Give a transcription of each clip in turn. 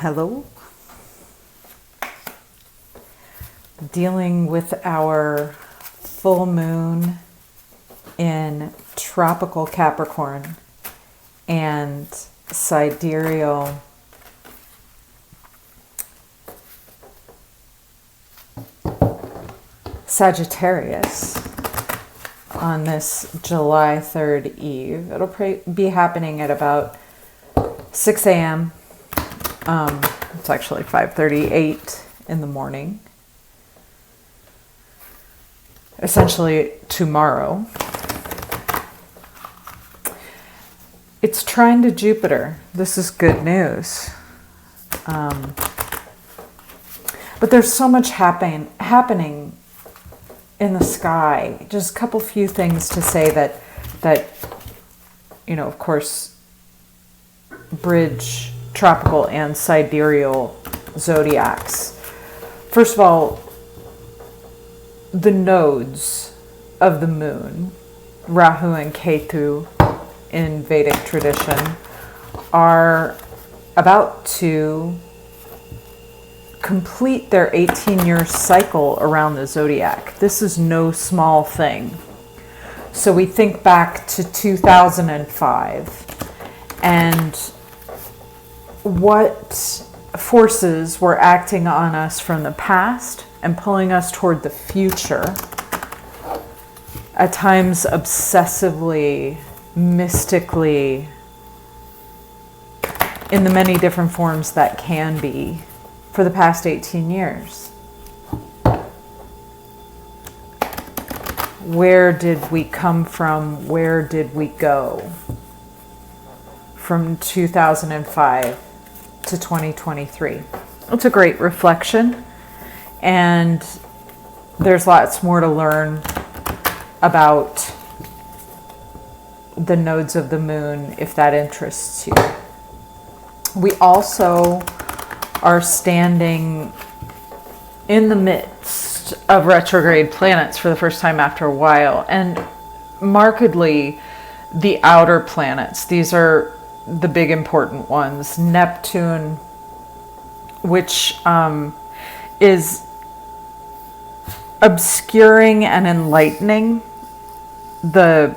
Hello. Dealing with our full moon in tropical Capricorn and sidereal Sagittarius on this July 3rd eve. It'll be happening at about 6 a.m. It's actually 5:38 in the morning. Essentially tomorrow. It's trine to Jupiter. This is good news. But there's so much happening in the sky. Just a couple few things to say that of course, bridge tropical and sidereal zodiacs. First of all, the nodes of the moon, Rahu and Ketu in Vedic tradition, are about to complete their 18-year cycle around the zodiac. This is no small thing. So we think back to 2005 and what forces were acting on us from the past and pulling us toward the future, at times obsessively, mystically, in the many different forms that can be, for the past 18 years. Where did we come from? Where did we go? From 2005 to 2023. It's a great reflection, and there's lots more to learn about the nodes of the moon if that interests you. We also are standing in the midst of retrograde planets for the first time after a while, and markedly the outer planets. These are the big important ones. Neptune, which is obscuring and enlightening the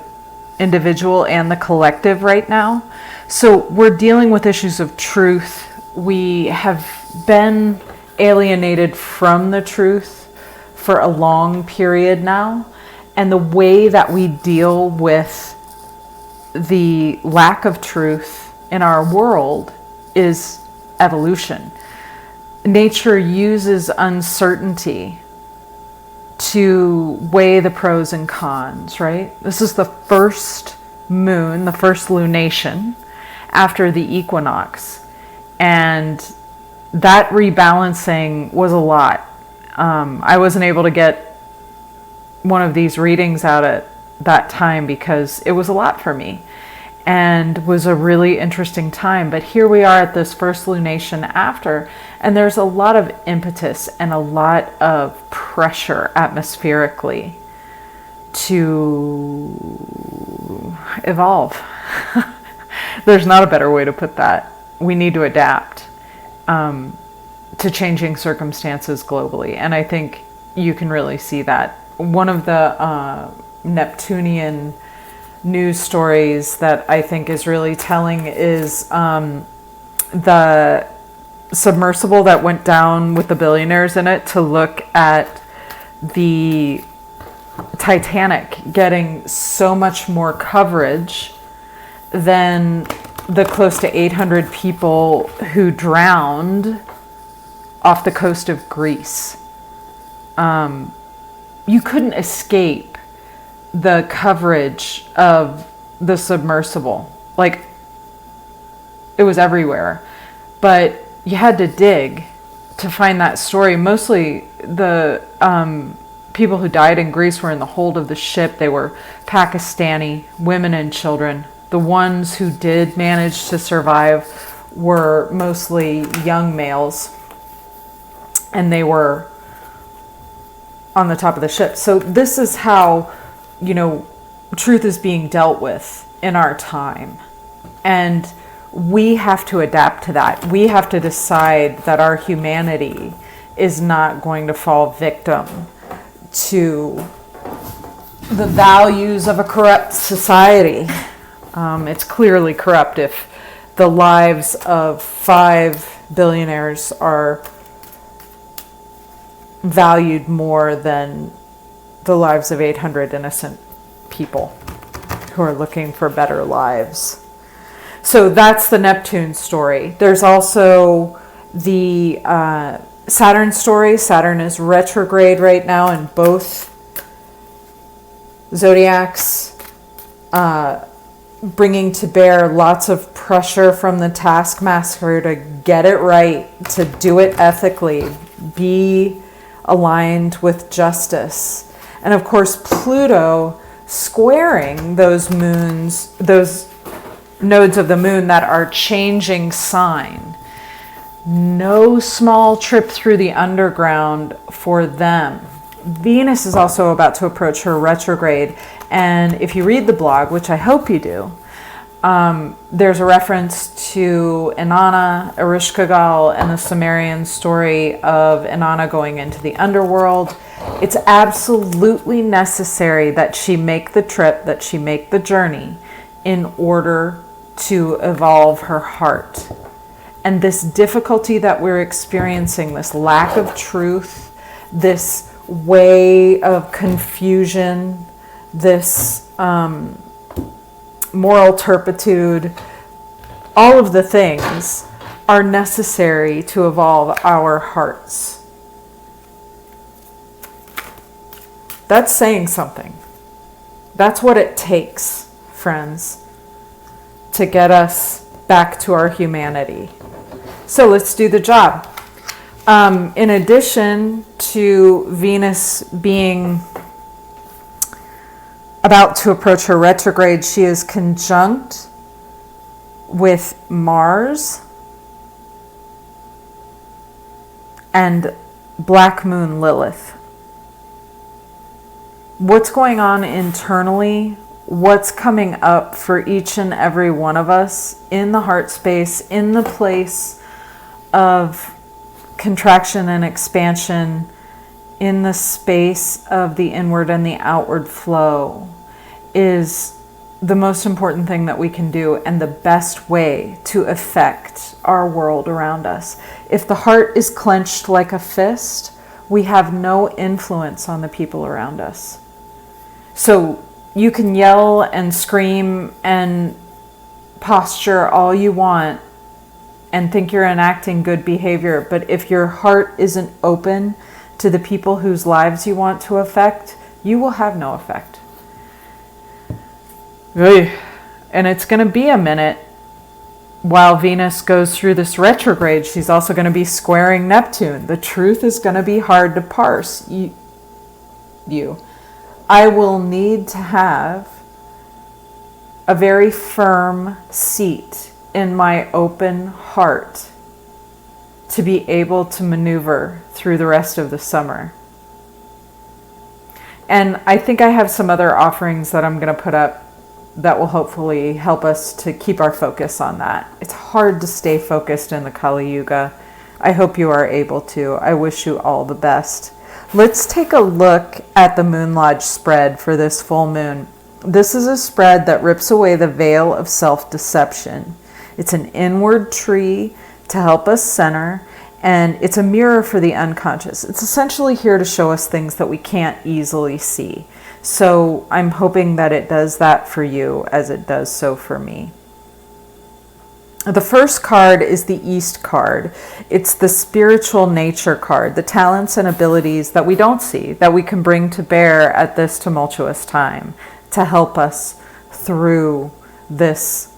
individual and the collective right now. So we're dealing with issues of truth. We have been alienated from the truth for a long period now. And the way that we deal with the lack of truth in our world is evolution. Nature uses uncertainty to weigh the pros and cons, right? This is the first moon, the first lunation after the equinox. And that rebalancing was a lot. I wasn't able to get one of these readings out at that time because it was a lot for me and was a really interesting time. But here we are at this first lunation after, and there's a lot of impetus and a lot of pressure atmospherically to evolve. There's not a better way to put that. We need to adapt to changing circumstances globally, and I think you can really see that. One of the Neptunian news stories that I think is really telling is the submersible that went down with the billionaires in it to look at the Titanic getting so much more coverage than the close to 800 people who drowned off the coast of Greece. You couldn't escape the coverage of the submersible. Like, it was everywhere. But you had to dig to find that story. Mostly the people who died in Greece were in the hold of the ship. They were Pakistani women and children. The ones who did manage to survive were mostly young males, and they were on the top of the ship. So this is how, truth is being dealt with in our time. And we have to adapt to that. We have to decide that our humanity is not going to fall victim to the values of a corrupt society. It's clearly corrupt if the lives of 5 billionaires are valued more than the lives of 800 innocent people who are looking for better lives. So that's the Neptune story. There's also the Saturn story. Saturn is retrograde right now in both zodiacs, bringing to bear lots of pressure from the taskmaster to get it right, to do it ethically, be aligned with justice. And of course, Pluto squaring those moons, those nodes of the moon that are changing sign. No small trip through the underground for them. Venus is also about to approach her retrograde. And if you read the blog, which I hope you do, there's a reference to Inanna, Ereshkigal, and the Sumerian story of Inanna going into the underworld. It's absolutely necessary that she make the trip, that she make the journey in order to evolve her heart. And this difficulty that we're experiencing, this lack of truth, this way of confusion, this moral turpitude, all of the things are necessary to evolve our hearts. That's saying something. That's what it takes, friends, to get us back to our humanity. So let's do the job. In addition to Venus being about to approach her retrograde, she is conjunct with Mars and Black Moon Lilith. What's going on internally, what's coming up for each and every one of us in the heart space, in the place of contraction and expansion, in the space of the inward and the outward flow, is the most important thing that we can do and the best way to affect our world around us. If the heart is clenched like a fist, we have no influence on the people around us. So you can yell and scream and posture all you want and think you're enacting good behavior, but if your heart isn't open to the people whose lives you want to affect, you will have no effect. And it's going to be a minute while Venus goes through this retrograde. She's also going to be squaring Neptune. The truth is going to be hard to parse. I will need to have a very firm seat in my open heart to be able to maneuver through the rest of the summer. And I think I have some other offerings that I'm going to put up that will hopefully help us to keep our focus on that. It's hard to stay focused in the Kali Yuga. I hope you are able to. I wish you all the best. Let's take a look at the Moon Lodge spread for this full moon. This is a spread that rips away the veil of self-deception. It's an inward tree to help us center, and it's a mirror for the unconscious. It's essentially here to show us things that we can't easily see. So I'm hoping that it does that for you as it does so for me. The first card is the East card. It's the spiritual nature card, the talents and abilities that we don't see, that we can bring to bear at this tumultuous time to help us through this.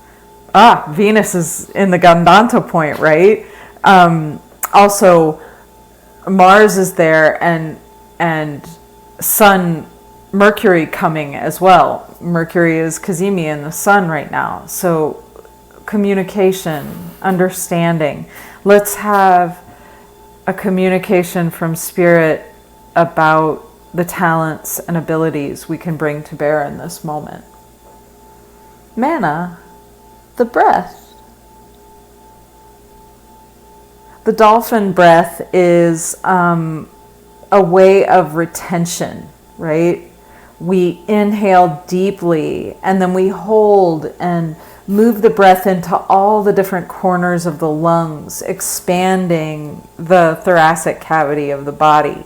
Venus is in the Gandanta point, right? Also, Mars is there and Sun, Mercury coming as well. Mercury is Kazemi in the Sun right now. So communication, understanding. Let's have a communication from Spirit about the talents and abilities we can bring to bear in this moment. Mana, the breath, The dolphin breath is a way of retention, right? We inhale deeply and then we hold and move the breath into all the different corners of the lungs, expanding the thoracic cavity of the body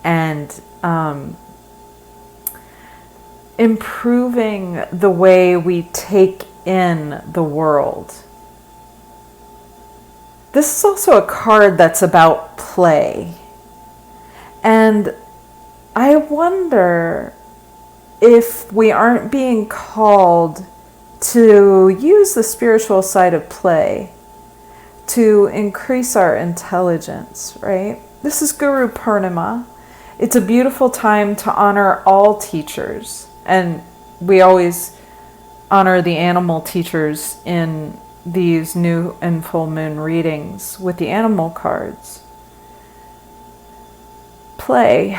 and improving the way we take in the world. This is also a card that's about play. And I wonder if we aren't being called to use the spiritual side of play to increase our intelligence, right? This is Guru Purnima. It's a beautiful time to honor all teachers. And we always honor the animal teachers in these new and full moon readings with the animal cards. Play.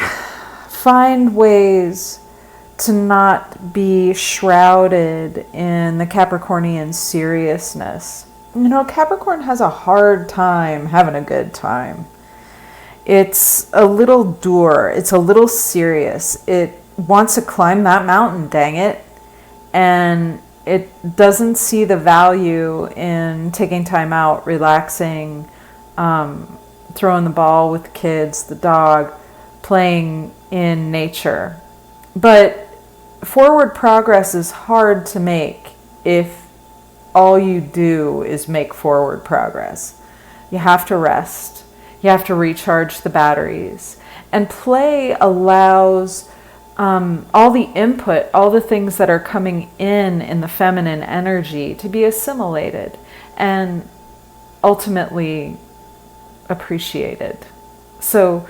Find ways to not be shrouded in the Capricornian seriousness. You know, Capricorn has a hard time having a good time. It's a little dour. It's a little serious. It wants to climb that mountain, dang it. And it doesn't see the value in taking time out, relaxing, throwing the ball with the kids, the dog, playing in nature. But forward progress is hard to make if all you do is make forward progress. You have to rest. You have to recharge the batteries. And play allows all the input, all the things that are coming in the feminine energy to be assimilated and ultimately appreciated. So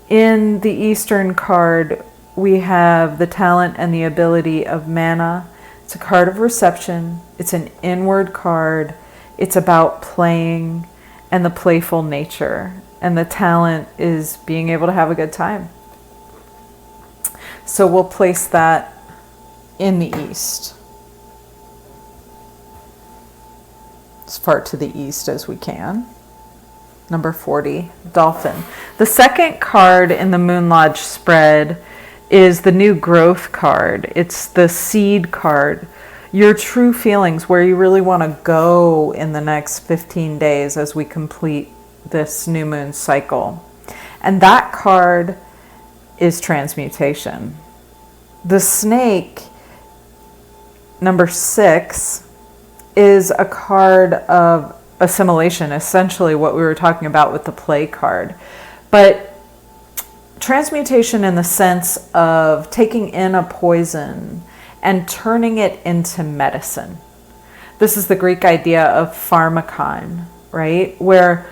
in the Eastern card, we have the talent and the ability of mana. It's a card of reception. It's an inward card. It's about playing and the playful nature. And the talent is being able to have a good time. So we'll place that in the east, as far to the east as we can. Number 40, Dolphin. The second card in the Moon Lodge spread is the new growth card. It's the seed card. Your true feelings, where you really want to go in the next 15 days as we complete this new moon cycle. And that card is transmutation. The snake, number 6, is a card of assimilation, essentially what we were talking about with the play card. But transmutation in the sense of taking in a poison and turning it into medicine. This is the Greek idea of pharmakon, right? Where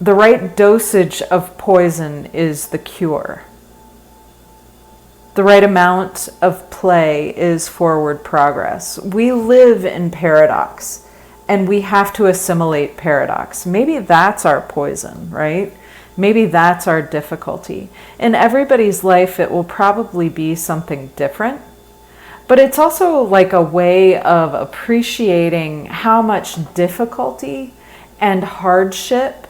the right dosage of poison is the cure. The right amount of play is forward progress. We live in paradox, and we have to assimilate paradox. Maybe that's our poison, right? Maybe that's our difficulty. In everybody's life, it will probably be something different, but it's also like a way of appreciating how much difficulty and hardship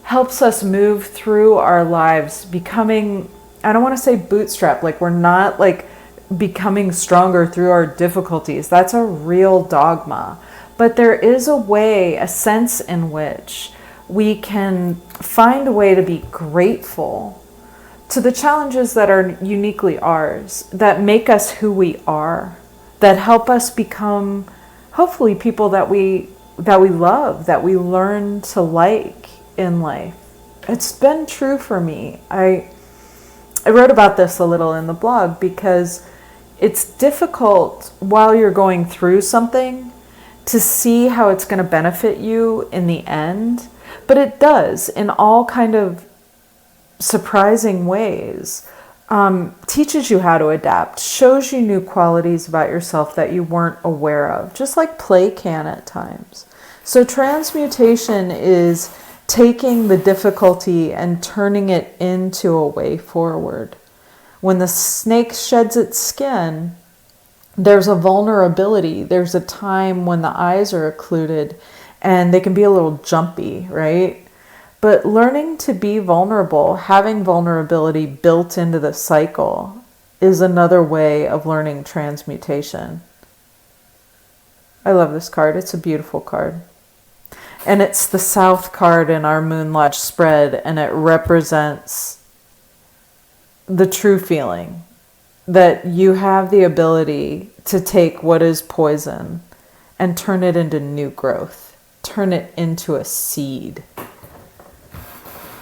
helps us move through our lives, becoming, I don't want to say bootstrap, like we're not like becoming stronger through our difficulties. That's a real dogma. But there is a way, a sense in which we can find a way to be grateful to the challenges that are uniquely ours, that make us who we are, that help us become hopefully people that we love, that we learn to like in life. It's been true for me. I wrote about this a little in the blog because it's difficult while you're going through something to see how it's going to benefit you in the end, but it does in all kind of surprising ways. Teaches you how to adapt, shows you new qualities about yourself that you weren't aware of, just like play can at times. So transmutation is taking the difficulty and turning it into a way forward. When the snake sheds its skin, there's a vulnerability. There's a time when the eyes are occluded and they can be a little jumpy, right? But learning to be vulnerable, having vulnerability built into the cycle, is another way of learning transmutation. I love this card. It's a beautiful card. And it's the South card in our Moon Lodge spread, and it represents the true feeling that you have the ability to take what is poison and turn it into new growth. Turn it into a seed.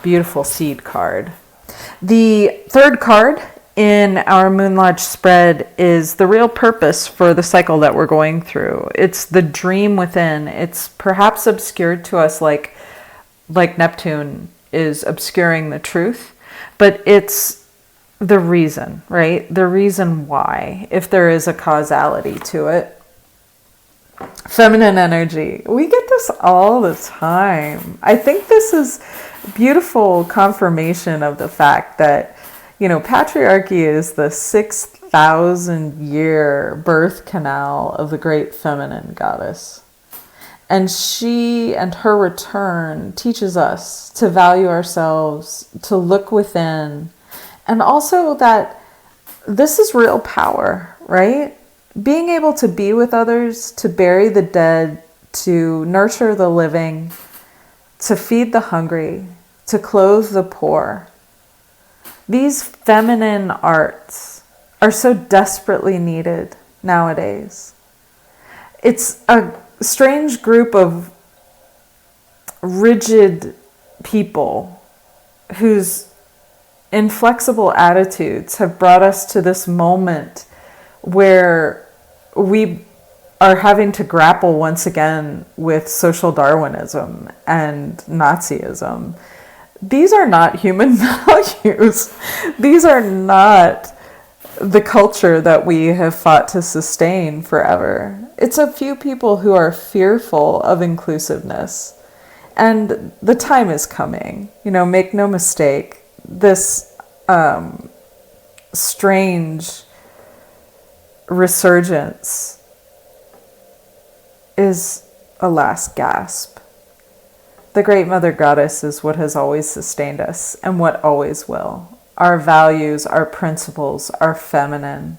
Beautiful seed card. The third card in our Moon Lodge spread is the real purpose for the cycle that we're going through. It's the dream within. It's perhaps obscured to us like Neptune is obscuring the truth, but it's the reason, right? The reason why, if there is a causality to it. Feminine energy. We get this all the time. I think this is beautiful confirmation of the fact that, patriarchy is the 6,000-year birth canal of the great feminine goddess. And she and her return teaches us to value ourselves, to look within, and also that this is real power, right? Being able to be with others, to bury the dead, to nurture the living, to feed the hungry, to clothe the poor. These feminine arts are so desperately needed nowadays. It's a strange group of rigid people whose inflexible attitudes have brought us to this moment where we are having to grapple once again with social Darwinism and Nazism. These are not human values. These are not the culture that we have fought to sustain forever. It's a few people who are fearful of inclusiveness. And the time is coming. Make no mistake. This strange resurgence is a last gasp. The Great Mother Goddess is what has always sustained us and what always will. Our values, our principles are feminine.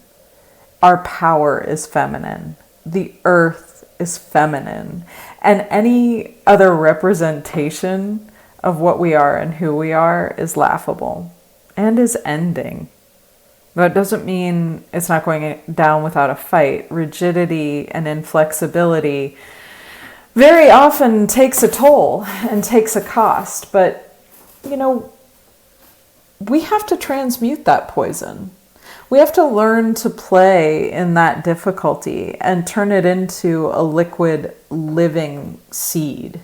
Our power is feminine. The earth is feminine. And any other representation of what we are and who we are is laughable and is ending. That doesn't mean it's not going down without a fight. Rigidity and inflexibility very often takes a toll and takes a cost. But, we have to transmute that poison. We have to learn to play in that difficulty and turn it into a liquid, living seed.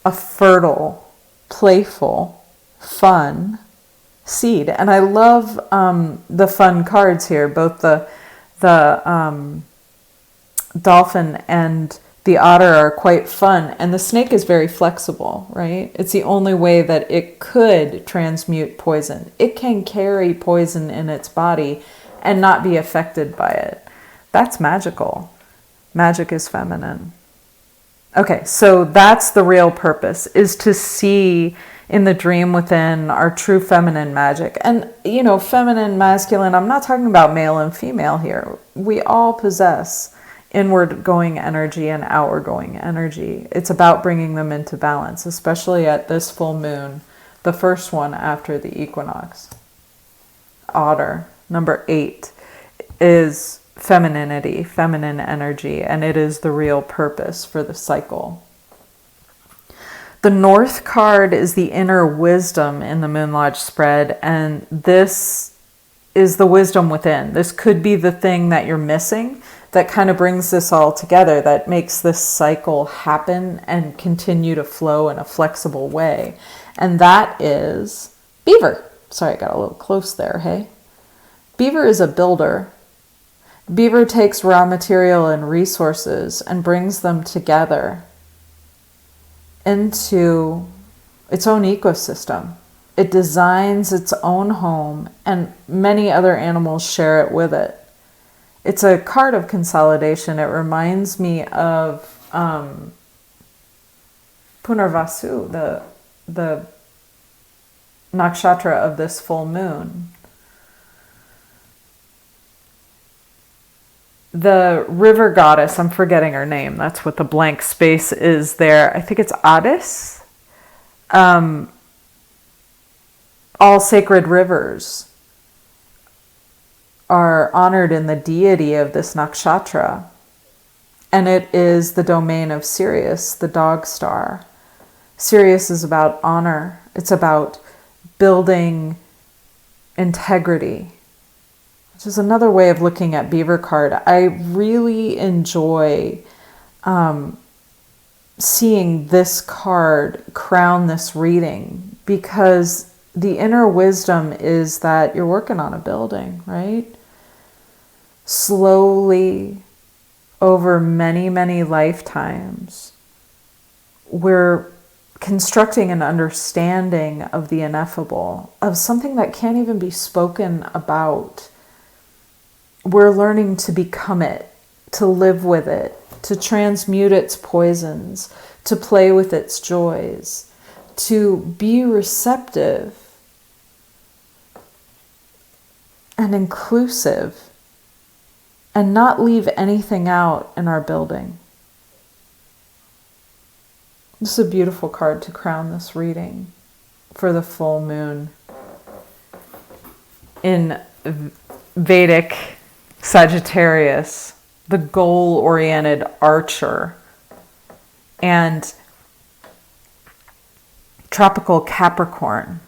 A fertile, playful, fun seed. And I love the fun cards here, both the dolphin and the otter are quite fun, and the snake is very flexible, right? It's the only way that it could transmute poison. It can carry poison in its body and not be affected by it. That's magical. Magic is feminine. Okay, so that's the real purpose, is to see in the dream within our true feminine magic. And, feminine, masculine, I'm not talking about male and female here. We all possess inward going energy and outward going energy. It's about bringing them into balance, especially at this full moon, the first one after the equinox. Otter, number 8, is femininity, feminine energy, and it is the real purpose for the cycle. The North card is the inner wisdom in the Moon Lodge spread, and this is the wisdom within. This could be the thing that you're missing that kind of brings this all together, that makes this cycle happen and continue to flow in a flexible way. And that is Beaver. Sorry, I got a little close there, hey? Beaver is a builder. Beaver takes raw material and resources and brings them together into its own ecosystem. It designs its own home, and many other animals share it with it. It's a card of consolidation. It reminds me of Punarvasu, the nakshatra of this full moon. The river goddess, I'm forgetting her name. That's what the blank space is there. I think it's Addis. All sacred rivers are honored in the deity of this nakshatra. And it is the domain of Sirius, the dog star. Sirius is about honor. It's about building integrity, which is another way of looking at Beaver card. I really enjoy seeing this card crown this reading, because the inner wisdom is that you're working on a building, right? Slowly, over many, many lifetimes, we're constructing an understanding of the ineffable, of something that can't even be spoken about. We're learning to become it, to live with it, to transmute its poisons, to play with its joys, to be receptive and inclusive, and not leave anything out in our building. This is a beautiful card to crown this reading for the full moon in Vedic Sagittarius, the goal-oriented archer, and tropical Capricorn,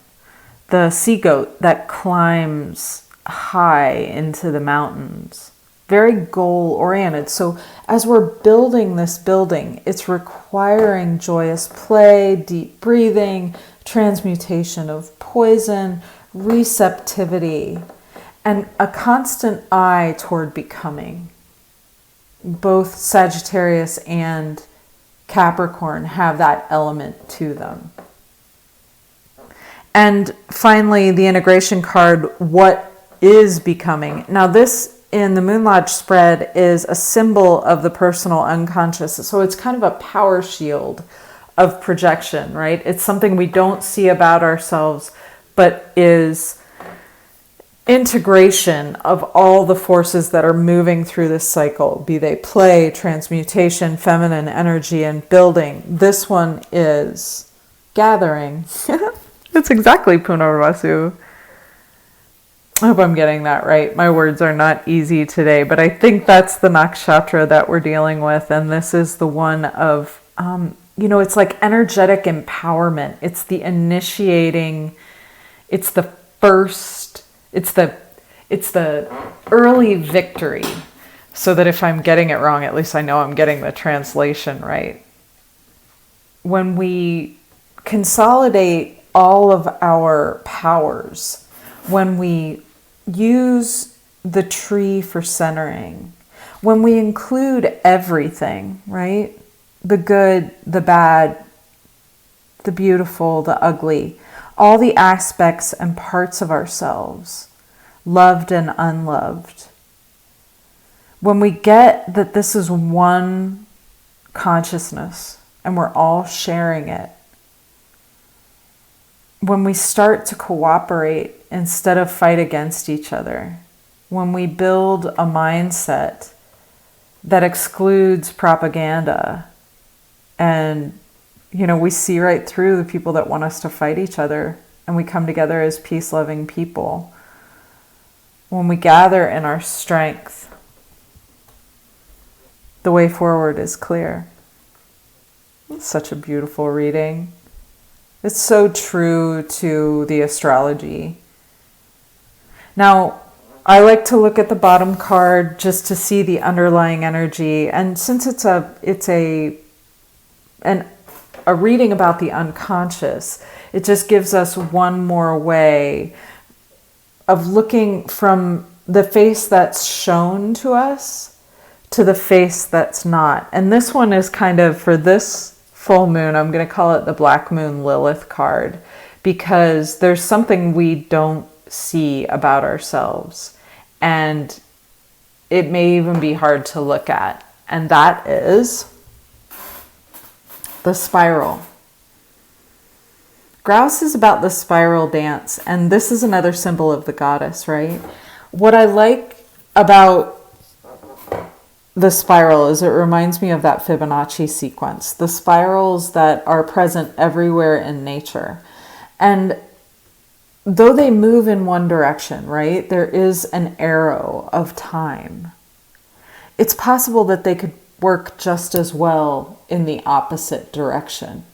the sea goat that climbs high into the mountains. Very goal-oriented. So as we're building this building, it's requiring joyous play, deep breathing, transmutation of poison, receptivity, and a constant eye toward becoming. Both Sagittarius and Capricorn have that element to them. And finally, the integration card, what is becoming? Now this in the Moon Lodge spread is a symbol of the personal unconscious. So it's kind of a power shield of projection, right? It's something we don't see about ourselves, but is integration of all the forces that are moving through this cycle, be they play, transmutation, feminine energy, and building. This one is gathering. That's exactly Punarvasu. I hope I'm getting that right. My words are not easy today, but I think that's the nakshatra that we're dealing with. And this is the one of, it's like energetic empowerment. It's the initiating, it's the first, it's the early victory. So that if I'm getting it wrong, at least I know I'm getting the translation right. When we consolidate all of our powers, when we use the tree for centering, when we include everything, right? The good, the bad, the beautiful, the ugly, all the aspects and parts of ourselves, loved and unloved. When we get that this is one consciousness and we're all sharing it, when we start to cooperate instead of fight against each other, when we build a mindset that excludes propaganda, and we see right through the people that want us to fight each other, and we come together as peace-loving people, when we gather in our strength, the way forward is clear. It's such a beautiful reading. It's so true to the astrology. Now, I like to look at the bottom card just to see the underlying energy. And since it's a reading about the unconscious, it just gives us one more way of looking from the face that's shown to us to the face that's not. And this one is kind of, for this full moon, I'm going to call it the Black Moon Lilith card, because there's something we don't see about ourselves, and it may even be hard to look at, and that is the spiral. Grouse is about the spiral dance, and this is another symbol of the goddess, right? What I like about the spiral is it reminds me of that Fibonacci sequence, the spirals that are present everywhere in nature. And though they move in one direction, right, there is an arrow of time. It's possible that they could work just as well in the opposite direction.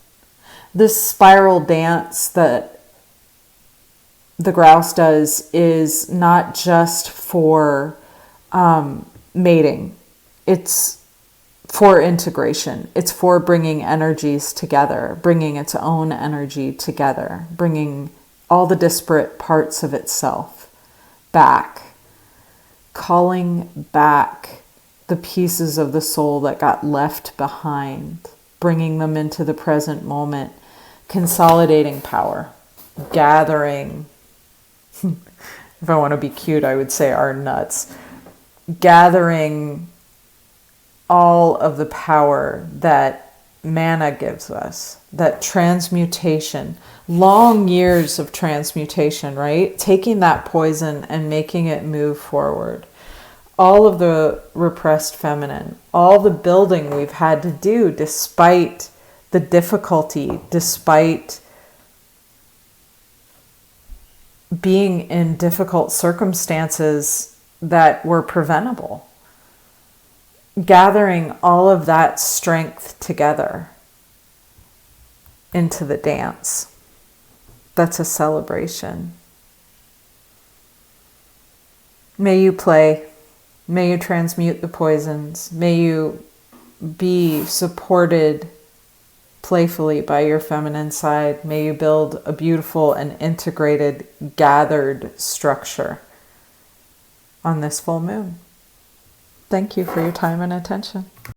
This spiral dance that the grouse does is not just for mating. It's for integration. It's for bringing energies together, bringing its own energy together, bringing all the disparate parts of itself back, calling back the pieces of the soul that got left behind, bringing them into the present moment, consolidating power, gathering, if I want to be cute, I would say our nuts, gathering all of the power that mana gives us, that transmutation, long years of transmutation, right? Taking that poison and making it move forward. All of the repressed feminine, all the building we've had to do despite the difficulty, despite being in difficult circumstances that were preventable. Gathering all of that strength together into the dance. That's a celebration. May you play. May you transmute the poisons. May you be supported playfully by your feminine side. May you build a beautiful and integrated, gathered structure on this full moon. Thank you for your time and attention.